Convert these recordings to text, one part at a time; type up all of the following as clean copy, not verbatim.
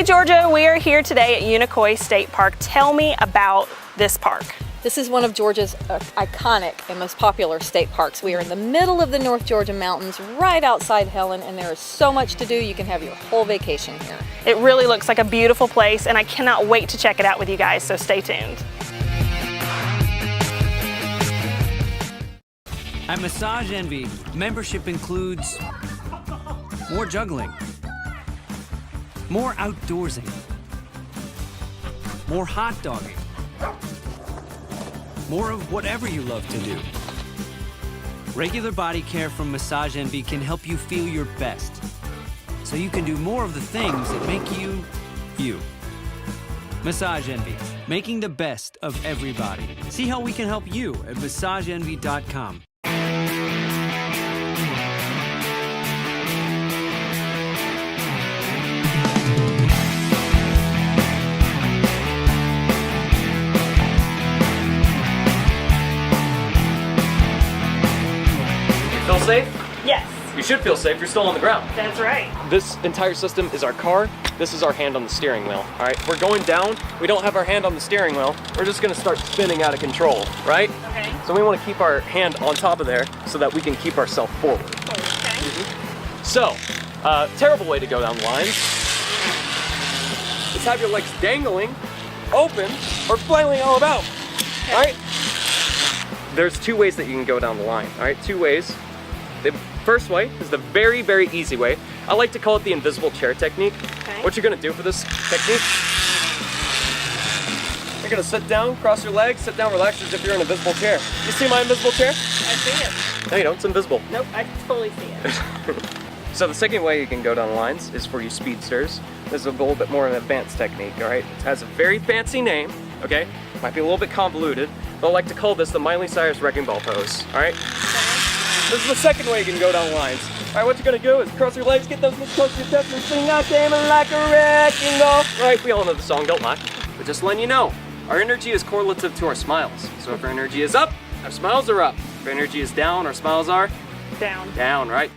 Georgia, we are here today at Unicoi State Park. Tell me about this park. This is one of Georgia's iconic and most popular state parks. We are in the middle of the North Georgia mountains, right outside Helen, and there is so much to do. You can have your whole vacation here. It really looks like a beautiful place, and I cannot wait to check it out with you guys, so stay tuned. At Massage Envy, membership includes more juggling, more outdoorsing, more hot dogging, more of whatever you love to do. Regular body care from Massage Envy can help you feel your best, so you can do more of the things that make you, you. Massage Envy, making the best of everybody. See how we can help you at massageenvy.com. Feel safe? Yes, You should feel safe, you're still on the ground. that's right. This entire system is our car, this is our hand on the steering wheel. All right, we're going down, we don't have our hand on the steering wheel, we're just gonna start spinning out of control, right? Okay. So we wanna keep our hand on top of there so that we can keep ourselves forward. Okay. So, terrible way to go down the lines is have your legs dangling, open, or flailing all about, all right? There's two ways that you can go down the line, all right? Two ways. The first way is the very, very easy way. I like to call it the invisible chair technique. Okay. What you're gonna do for this technique, you're gonna sit down, cross your legs, sit down, relax as if you're in an invisible chair. You see my invisible chair? I see it. No, you don't, it's invisible. Nope, I totally see it. So the second way you can go down the lines is for you speedsters. This is a little bit more of an advanced technique, all right? It has a very fancy name, okay? Might be a little bit convoluted, but I like to call this the Miley Cyrus wrecking ball pose, all right? This is the second way you can go down the lines. All right, what you're gonna do is cross your legs, get those lips close to your chest, and sing I came like a wrecking ball. All right, we all know the song, don't lie. But just letting you know, our energy is correlative to our smiles. So if our energy is up, our smiles are up. If our energy is down, our smiles are Down. down, right?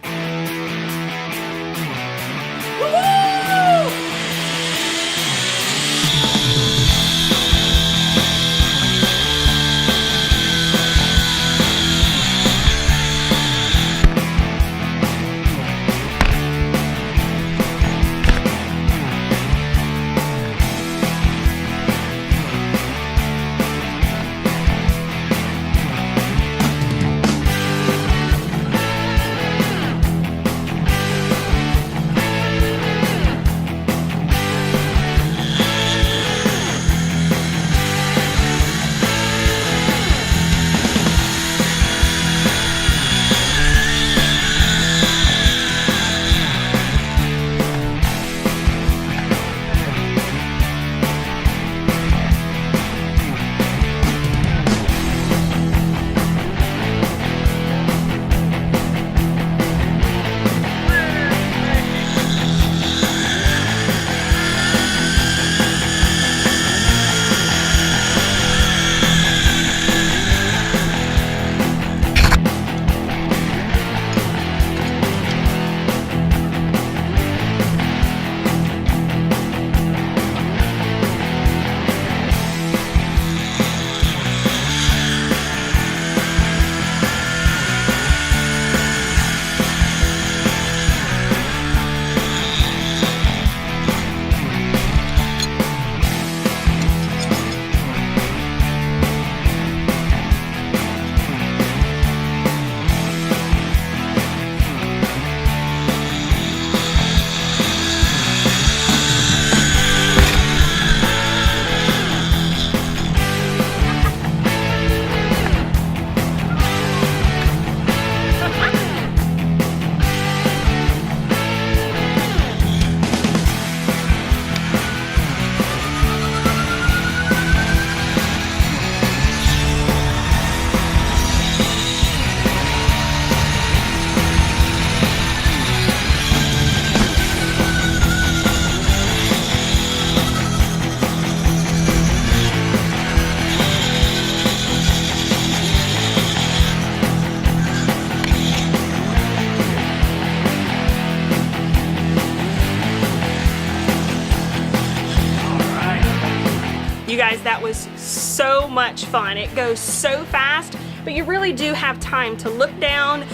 You guys, that was so much fun. It goes so fast, but you really do have time to look down,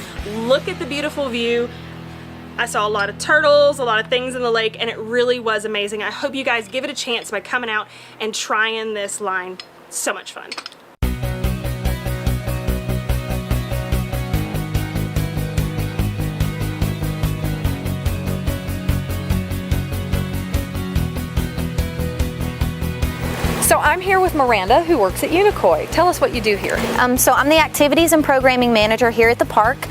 look at the beautiful view. I saw a lot of turtles, a lot of things in the lake, and it really was amazing. I hope you guys give it a chance by coming out and trying this line. So much fun. So I'm here with Miranda, who works at Unicoi. Tell us what you do here. So I'm the activities and programming manager here at the park.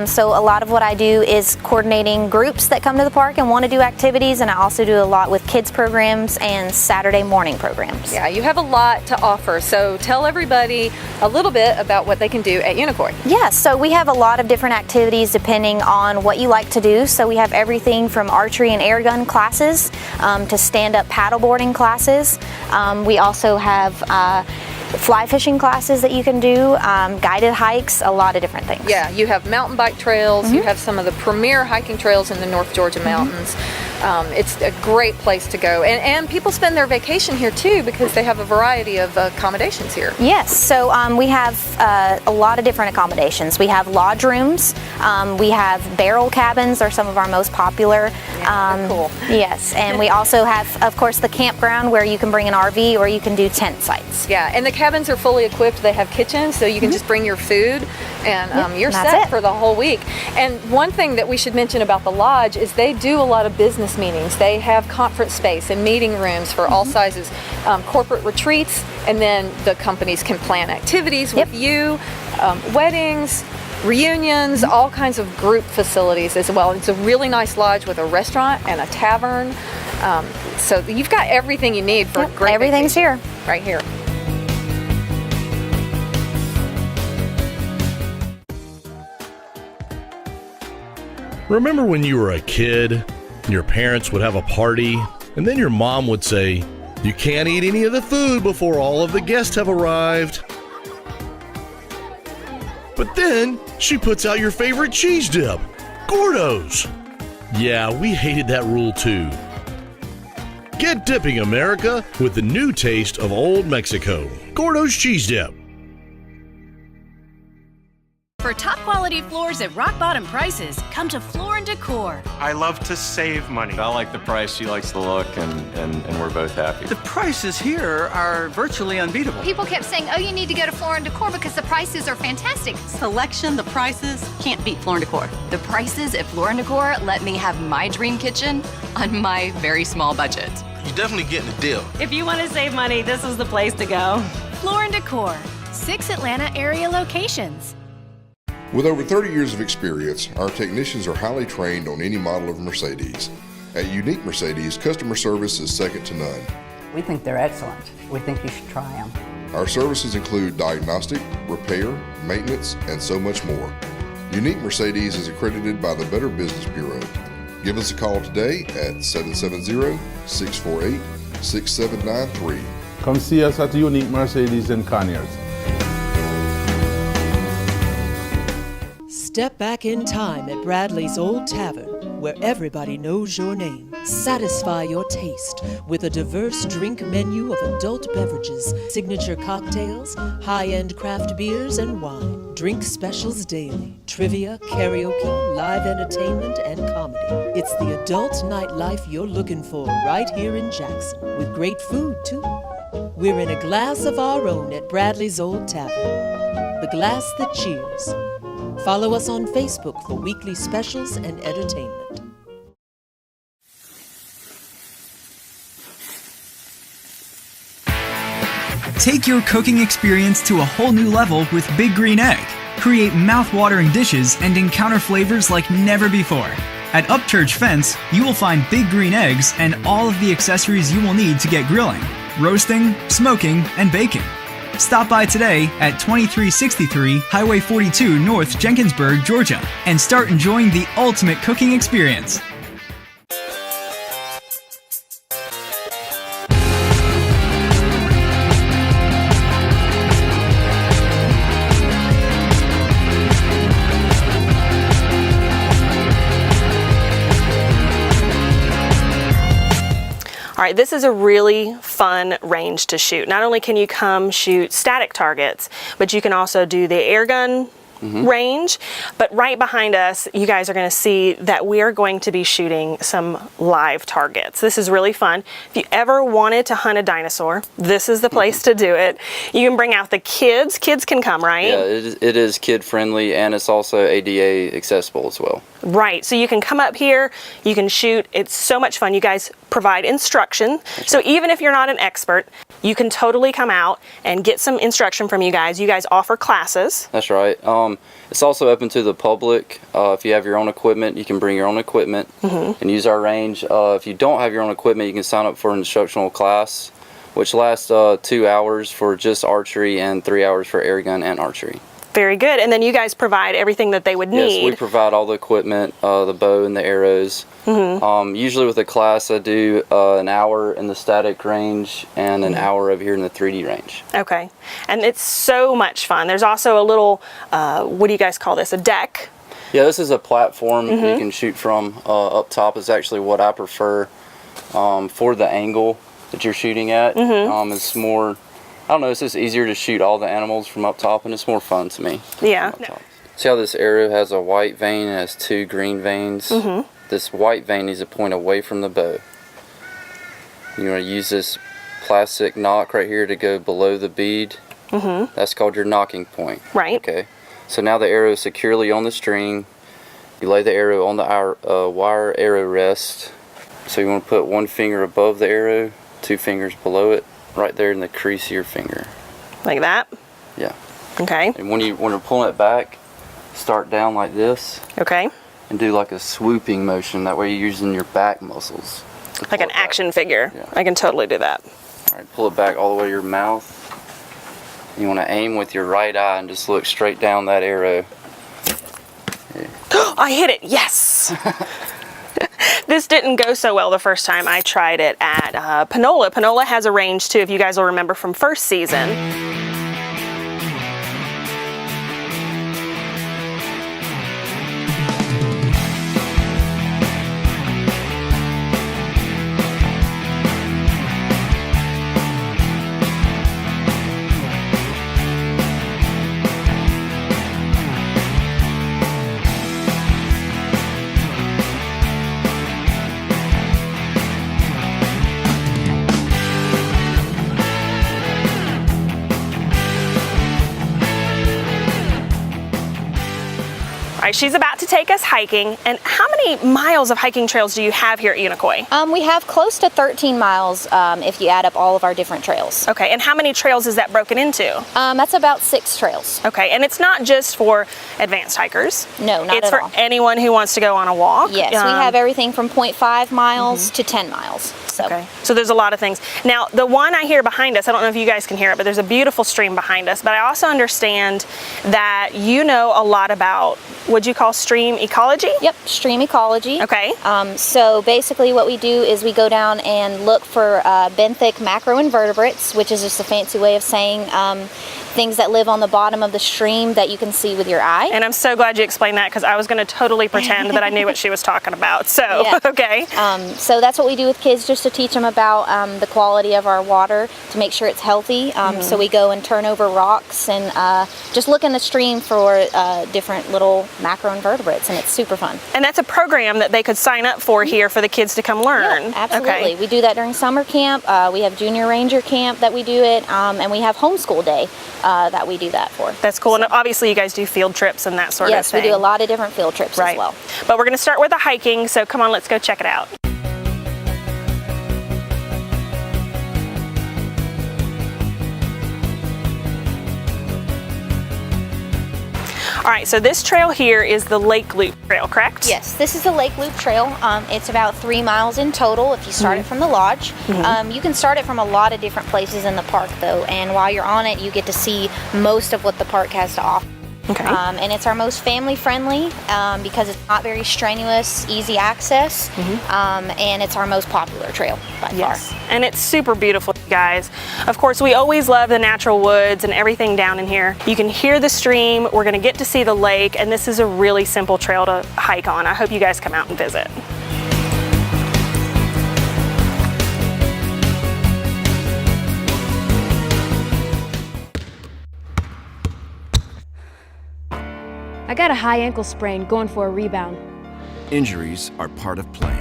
So a lot of what I do is coordinating groups that come to the park and want to do activities, and I also do a lot with kids programs and Saturday morning programs. Yeah, you have a lot to offer. So tell everybody a little bit about what they can do at Unicoi. Yeah, so we have a lot of different activities depending on what you like to do. So we have everything from archery and air gun classes to stand-up paddleboarding classes. We also have fly fishing classes that you can do, guided hikes, a lot of different things. Yeah, you have mountain bike trails, you have some of the premier hiking trails in the North Georgia mountains. It's a great place to go. And people spend their vacation here too because they have a variety of accommodations here. Yes, so we have a lot of different accommodations. We have lodge rooms, we have barrel cabins are some of our most popular. Yeah, they're cool. Yes, and we also have, of course, the campground where you can bring an RV or you can do tent sites. Yeah, and the cabins are fully equipped. They have kitchens, so you can just bring your food and you're set for the whole week. And one thing that we should mention about the lodge is they do a lot of business meetings. They have conference space and meeting rooms for all sizes, corporate retreats, and then the companies can plan activities with you, weddings, reunions, all kinds of group facilities as well. It's a really nice lodge with a restaurant and a tavern. So you've got everything you need for a great Everything's vacation. here. Right here. Remember when you were a kid and your parents would have a party and then your mom would say, "You can't eat any of the food before all of the guests have arrived." But then she puts out your favorite cheese dip, Gordo's. Yeah, we hated that rule too. Get dipping, America, with the new taste of Old Mexico, Gordo's cheese dip. For top quality floors at rock bottom prices, come to Floor & Decor. I love to save money. I like the price, she likes the look, and we're both happy. The prices here are virtually unbeatable. People kept saying, oh, you need to go to Floor & Decor because the prices are fantastic. Selection, the prices, can't beat Floor & Decor. The prices at Floor & Decor let me have my dream kitchen on my very small budget. You're definitely getting a deal. If you want to save money, this is the place to go. Floor & Decor, 6 Atlanta area locations. With over 30 years of experience, our technicians are highly trained on any model of Mercedes. At Unique Mercedes, customer service is second to none. We think they're excellent. We think you should try them. Our services include diagnostic, repair, maintenance, and so much more. Unique Mercedes is accredited by the Better Business Bureau. Give us a call today at 770-648-6793. Come see us at Unique Mercedes in Conyers. Step back in time at Bradley's Old Tavern, where everybody knows your name. Satisfy your taste with a diverse drink menu of adult beverages, signature cocktails, high-end craft beers, and wine. Drink specials daily, trivia, karaoke, live entertainment, and comedy. It's the adult nightlife you're looking for right here in Jackson, with great food, too. We're in a glass of our own at Bradley's Old Tavern, the glass that cheers. Follow us on Facebook for weekly specials and entertainment. Take your cooking experience to a whole new level with Big Green Egg. Create mouth-watering dishes and encounter flavors like never before. At Upchurch Fence, you will find Big Green Eggs and all of the accessories you will need to get grilling, roasting, smoking, and baking. Stop by today at 2363 Highway 42 North Jenkinsburg, Georgia, and start enjoying the ultimate cooking experience. All right, this is a really fun range to shoot. Not only can you come shoot static targets, but you can also do the air gun range. But right behind us, you guys are going to see that we are going to be shooting some live targets. This is really fun. If you ever wanted to hunt a dinosaur, this is the place to do it. You can bring out the kids. Kids can come, right? Yeah, it is kid friendly, and it's also ADA accessible as well. Right, so you can come up here, you can shoot. It's so much fun. You guys provide instruction. So even if you're not an expert, you can totally come out and get some instruction from you guys. You guys offer classes. That's right. It's also open to the public. If you have your own equipment, you can bring your own equipment and use our range. If you don't have your own equipment, you can sign up for an instructional class, which lasts 2 hours for just archery and 3 hours for air gun and archery. Very good. And then you guys provide everything that they would need. Yes, we provide all the equipment, the bow and the arrows. Usually with a class, I do an hour in the static range and an hour over here in the 3D range. Okay. And it's so much fun. There's also a little, what do you guys call this, a deck? Yeah, this is a platform you can shoot from. Up top is actually what I prefer for the angle that you're shooting at. It's more, I don't know, it's just easier to shoot all the animals from up top, and it's more fun to me. Yeah. See how this arrow has a white vein and has 2 green veins? This white vein needs to point away from the bow. You want to use this plastic knock right here to go below the bead. That's called your knocking point. Right. Okay. So now the arrow is securely on the string. You lay the arrow on the wire arrow rest. So you want to put 1 finger above the arrow, 2 fingers below it, right there in the crease of your finger. Like that? Yeah. Okay. And when you're pulling it back, start down like this. Okay. And do like a swooping motion. That way you're using your back muscles. Like an action figure. Yeah. I can totally do that. All right, pull it back all the way to your mouth. You want to aim with your right eye and just look straight down that arrow. I hit it, yes! This didn't go so well the first time I tried it at Panola. Panola has a range too, if you guys will remember from first season. All right, she's about to take us hiking. And how many miles of hiking trails do you have here at Unicoi? We have close to 13 miles if you add up all of our different trails. Okay, and how many trails is that broken into? That's about 6 trails. Okay, and it's not just for advanced hikers. No, not it's at all. It's for anyone who wants to go on a walk. Yes, we have everything from 0.5 miles to 10 miles. So. Okay, so there's a lot of things. Now, the one I hear behind us, I don't know if you guys can hear it, but there's a beautiful stream behind us. But I also understand that you know a lot about, what'd you call stream ecology? Yep, stream ecology. Okay. So basically what we do is we go down and look for benthic macroinvertebrates, which is just a fancy way of saying things that live on the bottom of the stream that you can see with your eye. And I'm so glad you explained that, because I was going to totally pretend that I knew what she was talking about. So, yeah. Okay. So that's what we do with kids, just to teach them about the quality of our water, to make sure it's healthy. So we go and turn over rocks and just look in the stream for different little macroinvertebrates, and it's super fun. And that's a program that they could sign up for here for the kids to come learn. Yeah, absolutely. Okay. We do that during summer camp. We have junior ranger camp that we do it, and we have homeschool day that we do that for. That's cool. And obviously you guys do field trips and that sort of thing. Yes, we do a lot of different field trips as well. But we're going to start with the hiking, so come on, let's go check it out. All right, so this trail here is the Lake Loop Trail, correct? Yes, this is the Lake Loop Trail. It's about 3 miles in total if you start it from the lodge. You can start it from a lot of different places in the park though, and while you're on it, you get to see most of what the park has to offer. Okay. And it's our most family friendly because it's not very strenuous, easy access, and it's our most popular trail by far. And it's super beautiful, you guys. Of course, we always love the natural woods and everything down in here. You can hear the stream, we're gonna get to see the lake, and this is a really simple trail to hike on. I hope you guys come out and visit. I got a high ankle sprain going for a rebound. Injuries are part of playing.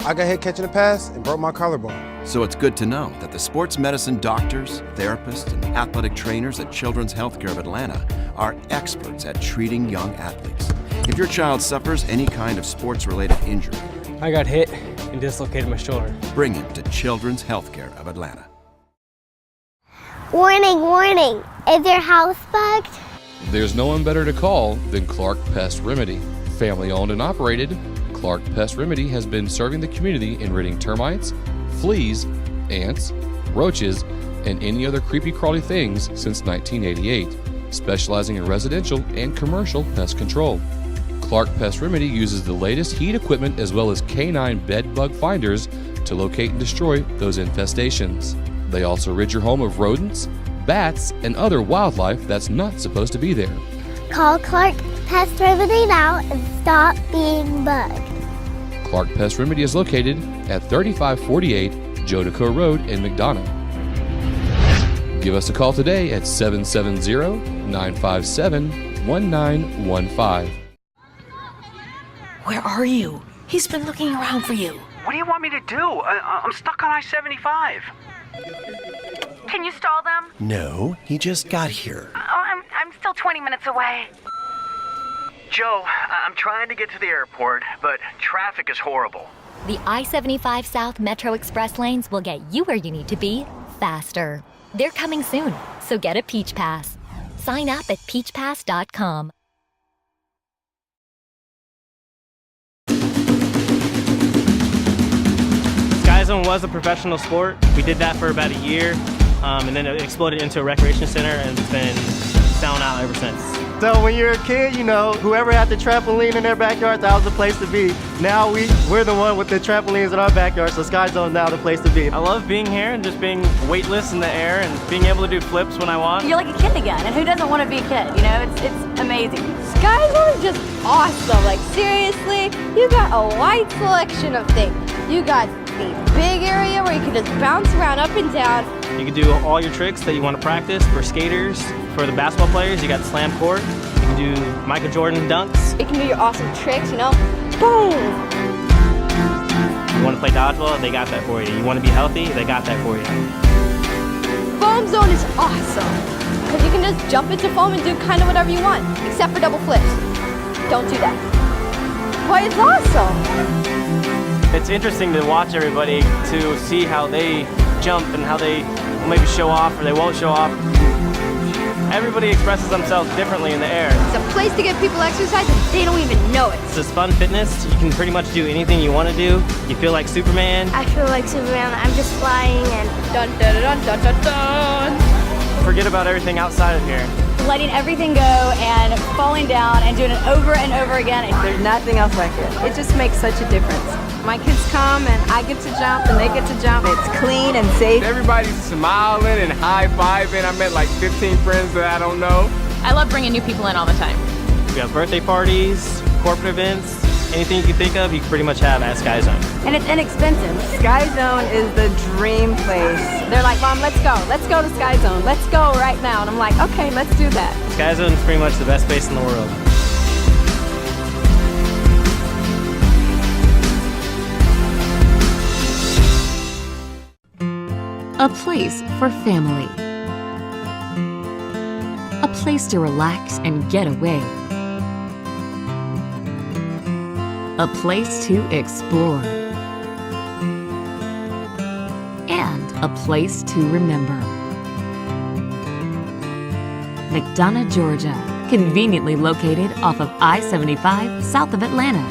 I got hit catching a pass and broke my collarbone. So it's good to know that the sports medicine doctors, therapists, and athletic trainers at Children's Healthcare of Atlanta are experts at treating young athletes. If your child suffers any kind of sports-related injury, I got hit and dislocated my shoulder. bring it to Children's Healthcare of Atlanta. Warning, warning! Is your house bugged? There's no one better to call than Clark Pest Remedy. Family owned and operated, Clark Pest Remedy has been serving the community in ridding termites, fleas, ants, roaches, and any other creepy crawly things since 1988, specializing in residential and commercial pest control. Clark Pest Remedy uses the latest heat equipment as well as canine bed bug finders to locate and destroy those infestations. They also rid your home of rodents, bats, and other wildlife that's not supposed to be there. Call Clark Pest Remedy now and stop being bugged. Clark Pest Remedy is located at 3548 Unicoi Road in McDonough. Give us a call today at 770-957-1915. Where are you? He's been looking around for you. What do you want me to do? I'm stuck on I-75. Can you stall them? No, he just got here. Oh, I'm still 20 minutes away. Joe, I'm trying to get to the airport, but traffic is horrible. The I-75 South Metro Express lanes will get you where you need to be faster. They're coming soon, so get a Peach Pass. Sign up at peachpass.com. Sky Zone was a professional sport. We did that for about a year, and then it exploded into a recreation center, and it's been selling out ever since. So when you're a kid, you know, whoever had the trampoline in their backyard, that was the place to be. Now we're the one with the trampolines in our backyard, so Sky Zone's now the place to be. I love being here and just being weightless in the air and being able to do flips when I want. You're like a kid again, and who doesn't want to be a kid, you know? It's amazing. Sky Zone's just awesome. Like, seriously, you got a wide selection of things. You got the big area where you can just bounce around up and down. You can do all your tricks that you want to practice. For skaters, for the basketball players, you got slam court. You can do Michael Jordan dunks. You can do your awesome tricks, you know? Boom! You want to play dodgeball? They got that for you. You want to be healthy? They got that for you. Foam Zone is awesome because you can just jump into foam and do kind of whatever you want, except for double flips. Don't do that. But it's awesome. It's interesting to watch everybody to see how they jump and how they will maybe show off or they won't show off. Everybody expresses themselves differently in the air. It's a place to get people exercise and they don't even know it. It's just fun fitness. You can pretty much do anything you want to do. You feel like Superman. I feel like Superman. I'm just flying and dun dun dun dun dun dun. Forget about everything outside of here. Letting everything go and falling down and doing it over and over again. There's nothing else like it. It just makes such a difference. My kids come and I get to jump and they get to jump. It's clean and safe. Everybody's smiling and high-fiving. I met like 15 friends that I don't know. I love bringing new people in all the time. We have birthday parties, corporate events, anything you can think of, you can pretty much have at Sky Zone. And it's inexpensive. Sky Zone is the dream place. They're like, Mom, let's go. Let's go to Sky Zone. Let's go right now. And I'm like, okay, let's do that. Sky Zone is pretty much the best place in the world. A place for family. A place to relax and get away. A place to explore. And a place to remember. McDonough, Georgia, conveniently located off of I-75 south of Atlanta.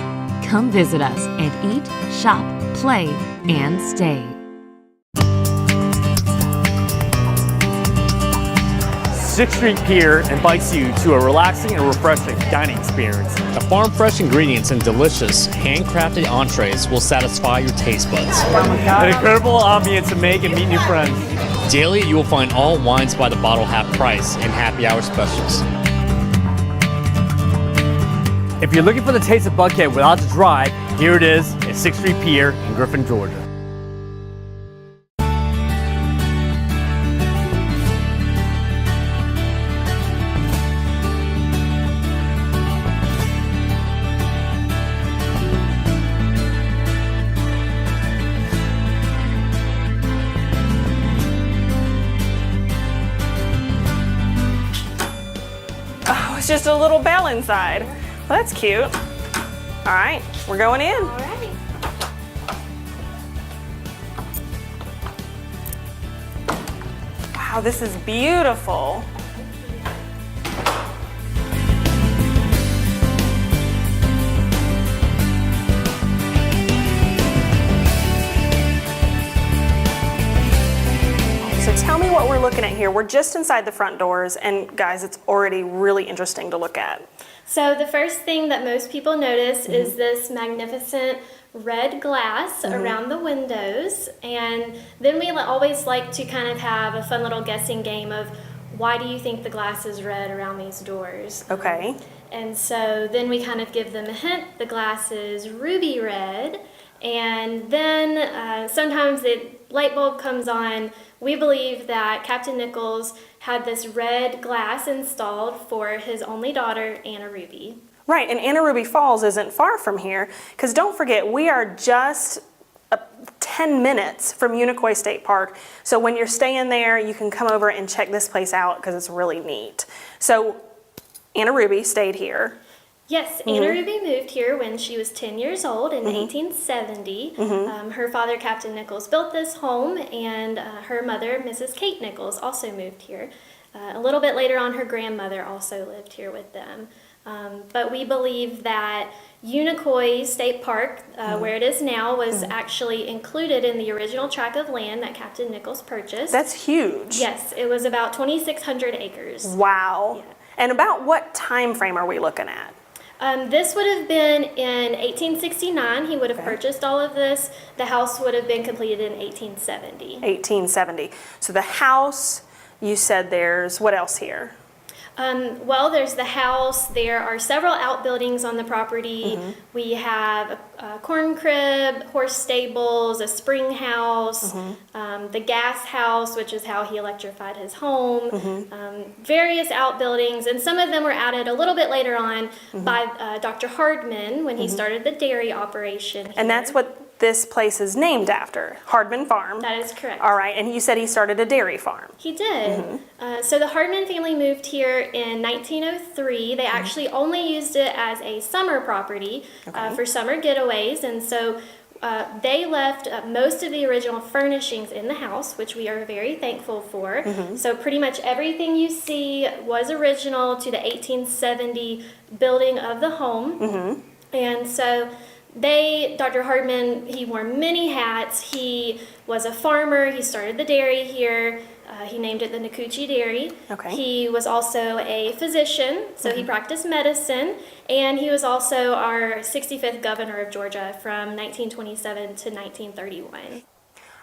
Come visit us and eat, shop, play, and stay. 6th Street Pier invites you to a relaxing and refreshing dining experience. The farm fresh ingredients and delicious handcrafted entrees will satisfy your taste buds. An incredible ambience to make and meet new friends. Daily, you will find all wines by the bottle half price and happy hour specials. If you're looking for the taste of Buckhead without the drive, here it is at 6th Street Pier in Griffin, Georgia. It's just a little bell inside. Well, that's cute. All right, we're going in. All right. Wow, this is beautiful. So tell me what we're looking at here. We're just inside the front doors, and guys, it's already really interesting to look at. So the first thing that most people notice is this magnificent red glass around the windows, and then we always like to kind of have a fun little guessing game of why do you think the glass is red around these doors? Okay. And so then we kind of give them a hint. The glass is ruby red, and then sometimes the light bulb comes on. We believe that Captain Nichols had this red glass installed for his only daughter, Anna Ruby. Right, and Anna Ruby Falls isn't far from here, because don't forget, we are just 10 minutes from Unicoi State Park. So when you're staying there, you can come over and check this place out because it's really neat. So Anna Ruby stayed here. Yes, Anna Ruby moved here when she was 10 years old in 1870. Her father, Captain Nichols, built this home, and her mother, Mrs. Kate Nichols, also moved here. A little bit later on, her grandmother also lived here with them. But we believe that Unicoi State Park, where it is now, was actually included in the original tract of land that Captain Nichols purchased. That's huge. Yes, it was about 2,600 acres. Wow. Yeah. And about what time frame are we looking at? This would have been in 1869. He would have purchased all of this. The house would have been completed in 1870. 1870. So the house, you said there's, what else here? Well, there's the house. There are several outbuildings on the property. We have a corn crib, horse stables, a spring house, the gas house, which is how he electrified his home, various outbuildings, and some of them were added a little bit later on by Dr. Hardeman when he started the dairy operation here. And that's what this place is named after, Hardeman Farm. That is correct. All right, and you said he started a dairy farm. He did. So the Hardeman family moved here in 1903. They actually only used it as a summer property for summer getaways, and so they left most of the original furnishings in the house, which we are very thankful for. So pretty much everything you see was original to the 1870 building of the home. And so Dr. Hardeman, he wore many hats. He was a farmer. He started the dairy here. He named it the Unicoi Dairy. He was also a physician, so he practiced medicine, and he was also our 65th governor of Georgia from 1927 to 1931. All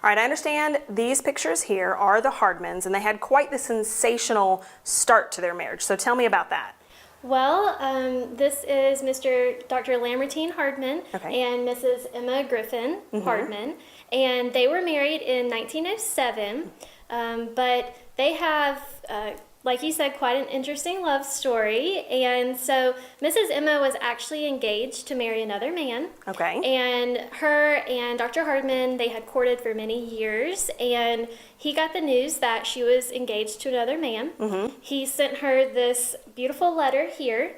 right, I understand these pictures here are the Hardmans, and they had quite the sensational start to their marriage. So tell me about that. Well, this is Dr. Lamartine Hardeman and Mrs. Emma Griffin Hardeman, and they were married in 1907, but they have, like you said, quite an interesting love story. And so Mrs. Emma was actually engaged to marry another man. And her and Dr. Hardeman, they had courted for many years, and he got the news that she was engaged to another man. He sent her this beautiful letter here,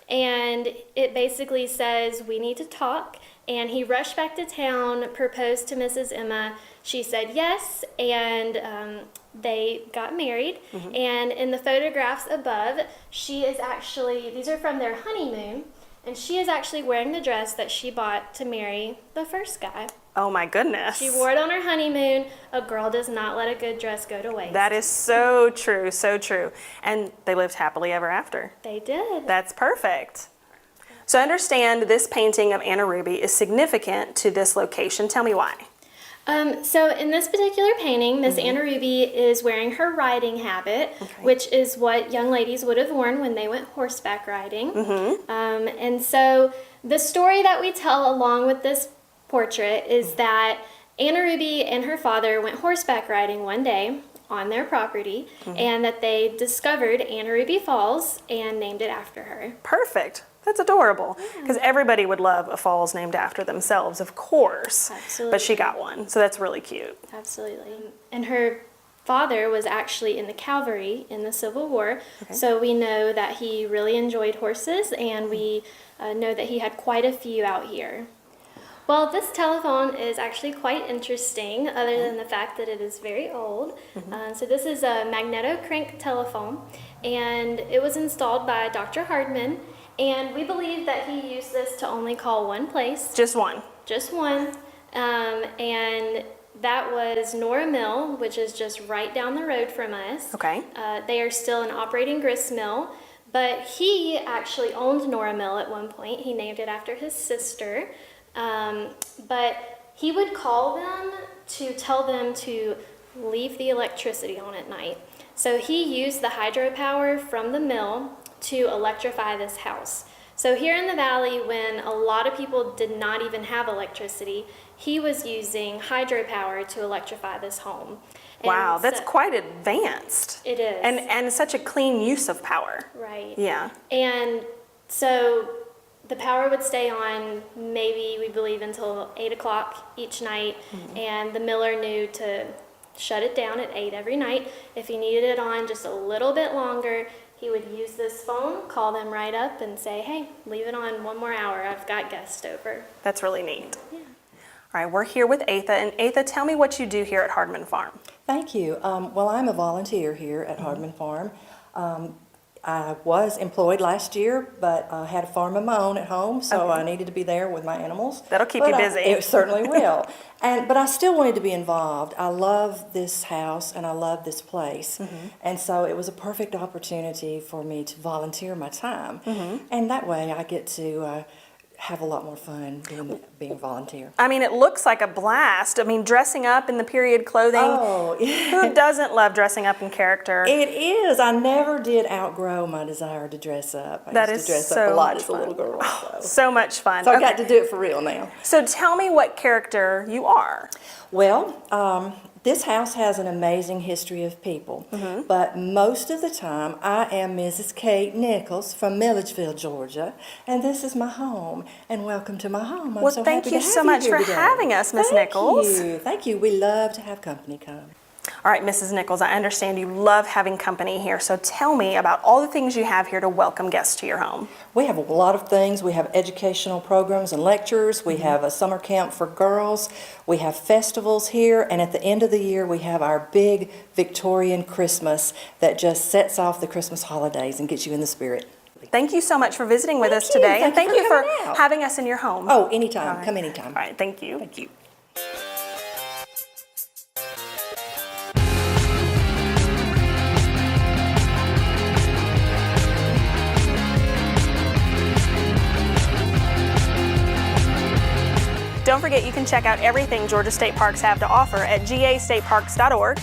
and it basically says, "We need to talk." And he rushed back to town, proposed to Mrs. Emma. She said yes, and they got married. And in the photographs above, she is actually, these are from their honeymoon, and she is actually wearing the dress that she bought to marry the first guy. Oh my goodness. She wore it on her honeymoon. A girl does not let a good dress go to waste. That is so true, so true. And they lived happily ever after. They did. That's perfect. So I understand this painting of Anna Ruby is significant to this location. Tell me why. So in this particular painting, Miss Anna Ruby is wearing her riding habit, which is what young ladies would have worn when they went horseback riding. And so the story that we tell along with this portrait is that Anna Ruby and her father went horseback riding one day on their property, and that they discovered Anna Ruby Falls and named it after her. Perfect. That's adorable, because everybody would love a falls named after themselves, of course. Absolutely. But she got one, so that's really cute. Absolutely. And her father was actually in the cavalry in the Civil War, so we know that he really enjoyed horses, and we know that he had quite a few out here. Well, this telephone is actually quite interesting, other than the fact that it is very old. So this is a magneto-crank telephone, and it was installed by Dr. Hardeman, and we believe that he used this to only call one place. Just one? Just one, and that was Nora Mill, which is just right down the road from us. Okay. They are still an operating grist mill, but he actually owned Nora Mill at one point. He named it after his sister. But he would call them to tell them to leave the electricity on at night. So he used the hydropower from the mill to electrify this house. So here in the valley, when a lot of people did not even have electricity, he was using hydropower to electrify this home. And wow, that's quite advanced. It is. And such a clean use of power. Right. Yeah. And so the power would stay on maybe, we believe, until 8 o'clock each night, and the miller knew to shut it down at 8 every night. If he needed it on just a little bit longer, he would use this phone, call them right up and say, hey, leave it on one more hour, I've got guests over. That's really neat. Yeah. All right, we're here with Atha, and Atha, tell me what you do here at Hardeman Farm. Thank you. Well, I'm a volunteer here at Hardeman Farm. I was employed last year, but I had a farm of my own at home, so I needed to be there with my animals. That'll keep you busy. It certainly will. But I still wanted to be involved. I love this house and I love this place. And so it was a perfect opportunity for me to volunteer my time. And that way I get to have a lot more fun being a volunteer. I mean, it looks like a blast. I mean, dressing up in the period clothing. Oh, who doesn't love dressing up in character? It is. I never did outgrow my desire to dress up. I used to dress up a lot as a little girl. So much fun. So I got to do it for real now. So tell me what character you are. Well, this house has an amazing history of people, but most of the time I am Mrs. Kate Nichols from Milledgeville, Georgia, and this is my home, and welcome to my home. Well, thank you so much for having us, Miss Nichols. Thank you. We love to have company come. All right, Mrs. Nichols, I understand you love having company here, so tell me about all the things you have here to welcome guests to your home. We have a lot of things. We have educational programs and lectures. We have a summer camp for girls. We have festivals here, and at the end of the year, we have our big Victorian Christmas that just sets off the Christmas holidays and gets you in the spirit. Thank you so much for visiting with us today, and thank you for having us in your home. Oh, anytime. Come anytime. All right, thank you. Thank you. Don't forget you can check out everything Georgia State Parks have to offer at gastateparks.org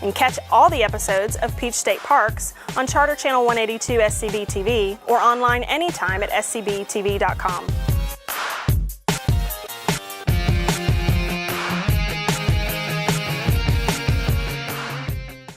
and catch all the episodes of Peach State Parks on Charter Channel 182 SCB TV or online anytime at scbtv.com.